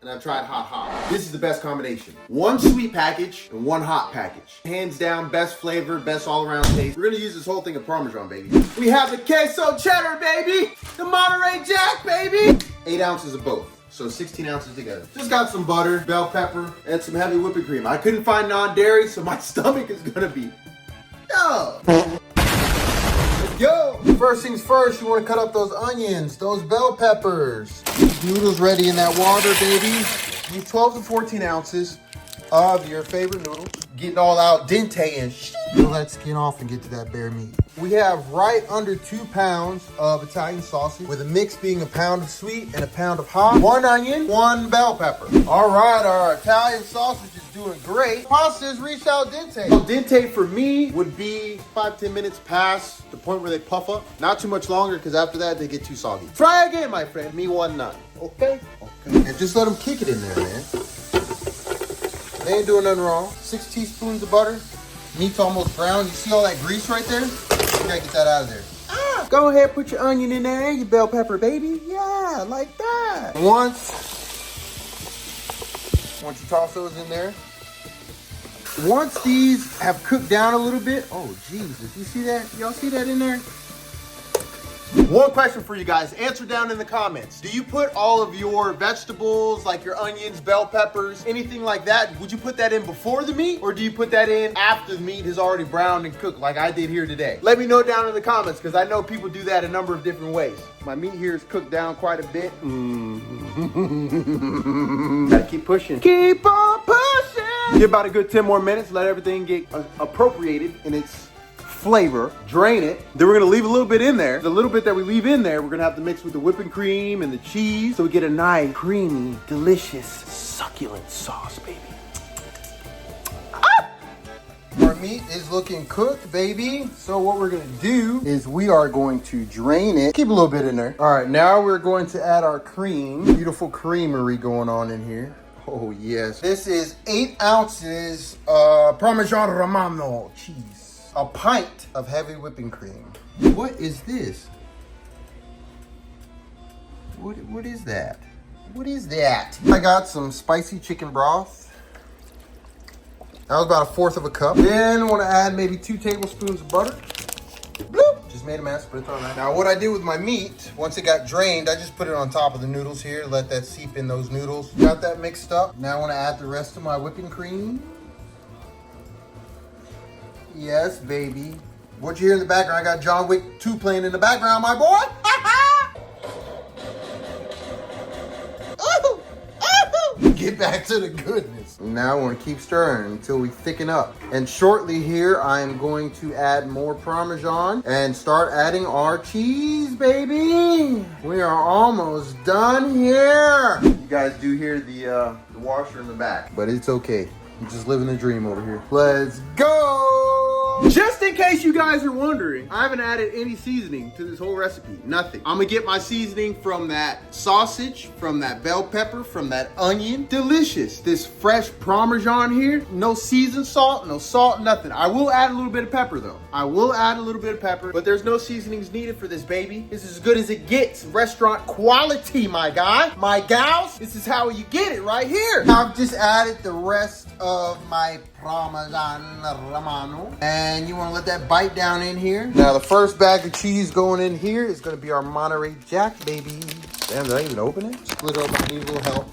and I've tried hot. This is the best combination. One sweet package and one hot package. Hands down, best flavor, best all-around taste. We're gonna use this whole thing of Parmesan, baby. We have the queso cheddar, baby. The Monterey Jack, baby. 8 ounces of both. So 16 ounces together. Just got some butter, bell pepper, and some heavy whipping cream. I couldn't find non-dairy, so my stomach is gonna be, yo. Let's go. First things first, you wanna cut up those onions, those bell peppers. Noodles ready in that water, baby. Use 12 to 14 ounces of your favorite noodle. Getting all out dente and peel that skin off and get to that bare meat. We have right under 2 pounds of Italian sausage, with a mix being a pound of sweet and a pound of hot. 1 onion, 1 bell pepper. All right, our Italian sausage is doing great. Pasta has reached al dente. Al dente for me would be 5-10 minutes past the point where they puff up. Not too much longer, because after that they get too soggy. Try again, my friend. Me 1 none. Okay? Okay. And just let them kick it in there, man. They ain't doing nothing wrong. 6 teaspoons of butter. Meat's almost brown. You see all that grease right there? You gotta get that out of there. Ah, go ahead, put your onion in there, your bell pepper, baby. Yeah, like that. Once you toss those in there. Once these have cooked down a little bit. Oh, Jesus, you see that? Y'all see that in there? One question for you guys, answer down in the comments. Do you put all of your vegetables, like your onions, bell peppers, anything like that, would you put that in before the meat, or do you put that in after the meat is already browned and cooked like I did here today? Let me know down in the comments, because I know people do that a number of different ways. My meat here is cooked down quite a bit. Gotta keep pushing. Keep on pushing! Give about a good 10 more minutes, let everything get appropriated in its flavor, drain it. Then we're gonna leave a little bit in there. The little bit that we leave in there, we're gonna have to mix with the whipping cream and the cheese, so we get a nice, creamy, delicious, succulent sauce, baby. Ah! Our meat is looking cooked, baby. So what we're gonna do is we are going to drain it. Keep a little bit in there. All right, now we're going to add our cream. Beautiful creamery going on in here. Oh yes. This is 8 ounces Parmesan Romano cheese. A pint of heavy whipping cream. What is this? What is that? What is that? I got some spicy chicken broth. That was about 1/4 cup. Then I want to add maybe 2 tablespoons of butter. Bloop! Just made a mess, but it's all right. Now what I did with my meat, once it got drained, I just put it on top of the noodles here. Let that seep in those noodles. Got that mixed up. Now I want to add the rest of my whipping cream. Yes, baby. What you hear in the background? I got John Wick 2 playing in the background, my boy. Ooh, ooh. Get back to the goodness. Now we're gonna keep stirring until we thicken up. And shortly here, I am going to add more Parmesan and start adding our cheese, baby. We are almost done here. You guys do hear the washer in the back, but it's okay. I'm just living the dream over here. Let's go! Just in case you guys are wondering, I haven't added any seasoning to this whole recipe. Nothing. I'm gonna get my seasoning from that sausage, from that bell pepper, from that onion. Delicious. This fresh Parmesan here. No seasoned salt, no salt, nothing. I will add a little bit of pepper though. I will add a little bit of pepper, but there's no seasonings needed for this, baby. This is as good as it gets. Restaurant quality, my guy. My gals, this is how you get it right here. I've just added the rest of my Parmesan Romano, and you want to let that bite down in here. Now the first bag of cheese going in here is going to be our Monterey Jack, baby. Damn, did I even open it? Split it open. I need a little help.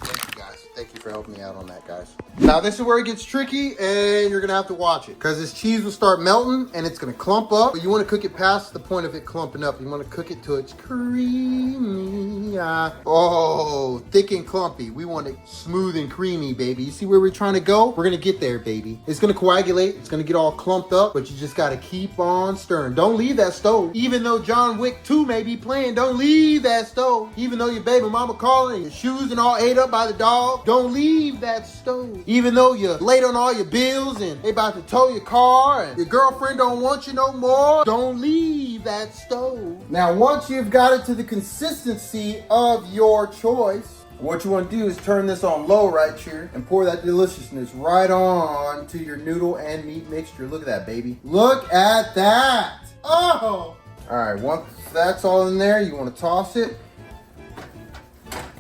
Thank you guys. Thank you for helping me out on that, guys. Now this is where it gets tricky, and you're gonna have to watch it, because this cheese will start melting and it's gonna clump up. But you want to cook it past the point of it clumping up. You want to cook it till it's creamy. Oh, thick and clumpy. We want it smooth and creamy, baby. You see where we're trying to go? We're gonna get there, baby. It's gonna coagulate. It's gonna get all clumped up, but you just gotta keep on stirring. Don't leave that stove. Even though John Wick 2 may be playing, don't leave that stove. Even though your baby mama calling and your shoes and all ate up by the dog, don't leave that stove. Even though you're late on all your bills and they about to tow your car and your girlfriend don't want you no more, don't leave that stove. Now, once you've got it to the consistency of your choice, what you want to do is turn this on low right here and pour that deliciousness right on to your noodle and meat mixture. Look at that, baby. Look at that. Oh! All right, once that's all in there, you want to toss it.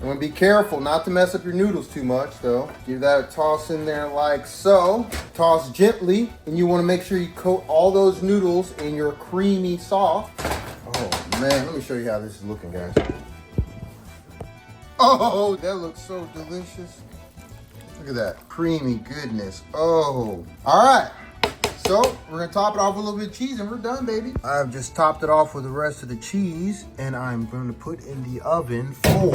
I'm gonna be careful not to mess up your noodles too much though. Give that a toss in there like so. Toss gently, and you wanna make sure you coat all those noodles in your creamy sauce. Oh man, let me show you how this is looking, guys. Oh, that looks so delicious. Look at that creamy goodness. Oh, all right. So we're gonna top it off with a little bit of cheese and we're done, baby. I've just topped it off with the rest of the cheese and I'm gonna put in the oven for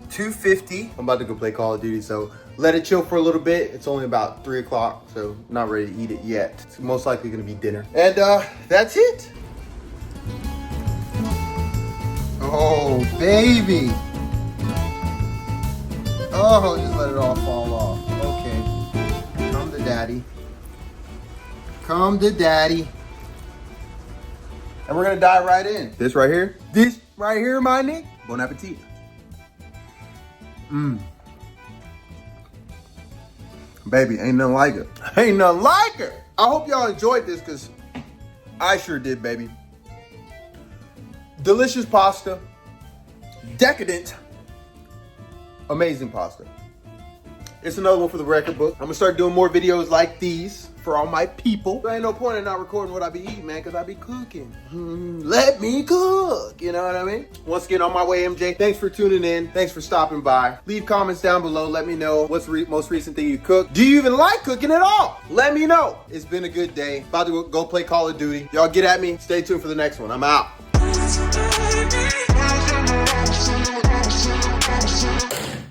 250. I'm about to go play Call of Duty, so let it chill for a little bit. It's only about 3 o'clock, so not ready to eat it yet. It's most likely gonna be dinner. And that's it. Oh, baby. Oh, just let it all fall off. Okay, come to daddy. Come to daddy. And we're gonna dive right in. This right here, my nigga. Bon appetit. Baby, ain't nothing like it. Ain't nothing like it. I hope y'all enjoyed this because I sure did, baby. Delicious pasta. Decadent. Amazing pasta. It's another one for the record book. I'm gonna start doing more videos like these for all my people. There ain't no point in not recording what I be eating, man, because I be cooking. Let me cook, you know what I mean? Once again, on my way, MJ, thanks for tuning in. Thanks for stopping by. Leave comments down below. Let me know what's the most recent thing you cooked. Do you even like cooking at all? Let me know. It's been a good day. About to go play Call of Duty. Y'all get at me. Stay tuned for the next one. I'm out.